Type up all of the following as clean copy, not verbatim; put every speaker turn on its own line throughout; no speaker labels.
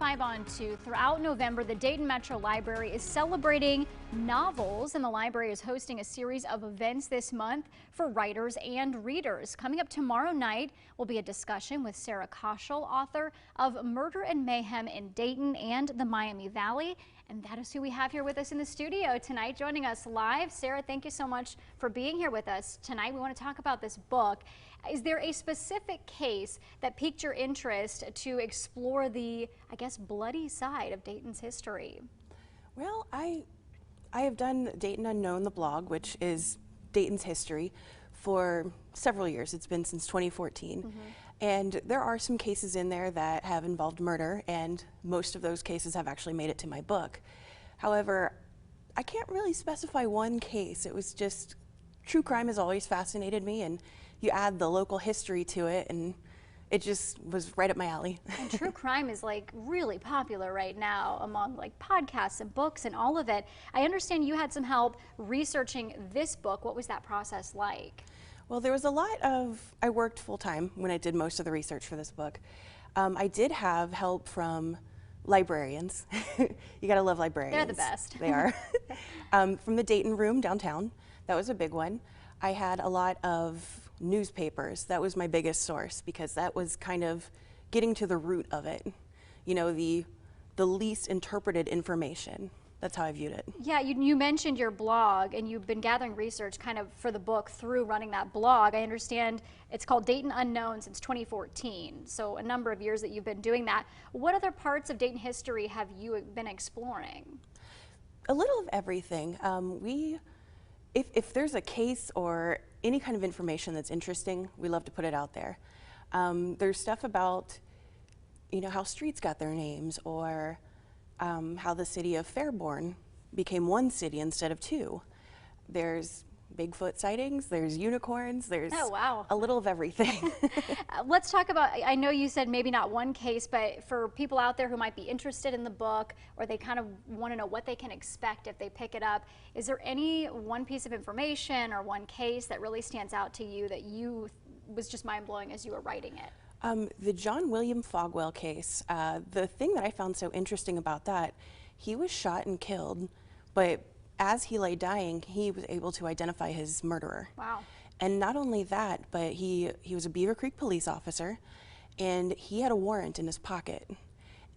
5 on 2. Throughout November, the Dayton Metro Library is celebrating novels, and the library is hosting a series of events this month for writers and readers. Coming up tomorrow night will be a discussion with Sara, author of Murder and Mayhem in Dayton and the Miami Valley. And that is who we have here with us in the studio tonight. Joining us live, Sara, thank you so much for being here with us tonight. We want to talk about this book. Is there a specific case that piqued your interest to explore the, I guess, bloody side of Dayton's history?
Well, I have done Dayton Unknown, the blog, which is Dayton's history, for several years. It's been since 2014. And there are some cases in there that have involved murder, and most of those cases have actually made it to my book. However, I can't really specify one case. It was just, true crime has always fascinated me, and you add the local history to it, and it just was right up my alley.
And true crime is like really popular right now among like podcasts and books and all of it. I understand you had some help researching this book. What was that process like?
Well, there was a lot of, I worked full-time when I did most of the research for this book. I did have help from librarians. You gotta love librarians.
They're the best.
They are. From the Dayton Room downtown, that was a big one. I had a lot of newspapers. That was my biggest source because that was kind of getting to the root of it. You know, the least interpreted information. That's how I viewed it.
Yeah, you mentioned your blog, and you've been gathering research kind of for the book through running that blog. I understand it's called Dayton Unknown since 2014, so a number of years that you've been doing that. What other parts of Dayton history have you been exploring?
A little of everything. If there's a case or any kind of information that's interesting, we love to put it out there. There's stuff about, you know, how streets got their names, or how the city of Fairborn became one city instead of two. There's Bigfoot sightings, there's unicorns, there's a little of everything.
Let's talk about, I know you said maybe not one case, but for people out there who might be interested in the book, or they kind of want to know what they can expect if they pick it up, is there any one piece of information or one case that really stands out to you that you was just mind-blowing as you were writing it?
The John William Fogwell case, the thing that I found so interesting about that, he was shot and killed, but as he lay dying, he was able to identify his murderer.
Wow.
And not only that, but he was a Beaver Creek police officer, and he had a warrant in his pocket.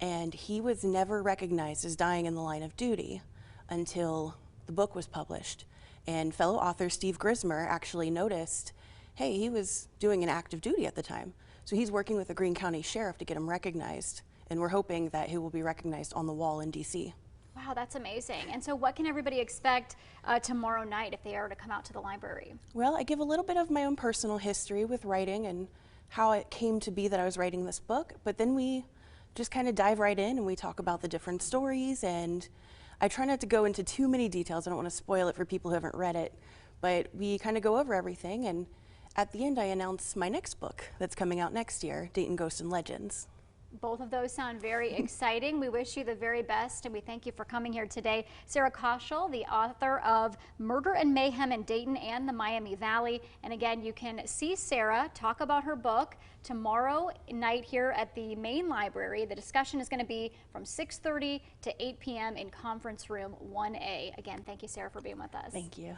And he was never recognized as dying in the line of duty until the book was published. And fellow author Steve Grismer actually noticed, hey, he was doing an active duty at the time. So he's working with the Greene County Sheriff to get him recognized, and we're hoping that he will be recognized on the wall in DC.
Wow, that's amazing. And so what can everybody expect tomorrow night if they are to come out to the library?
Well, I give a little bit of my own personal history with writing and how it came to be that I was writing this book, but then we just kind of dive right in and we talk about the different stories, and I try not to go into too many details. I don't want to spoil it for people who haven't read it, but we kind of go over everything, and at the end I announce my next book that's coming out next year, Dayton Ghosts and Legends.
Both of those sound very exciting. We wish you the very best, and we thank you for coming here today. Sara Kaushal, the author of Murder and Mayhem in Dayton and the Miami Valley. And again, you can see Sara talk about her book tomorrow night here at the main library. The discussion is going to be from 6:30 to 8 p.m. in conference room 1A. Again, thank you, Sara, for being with us.
Thank you.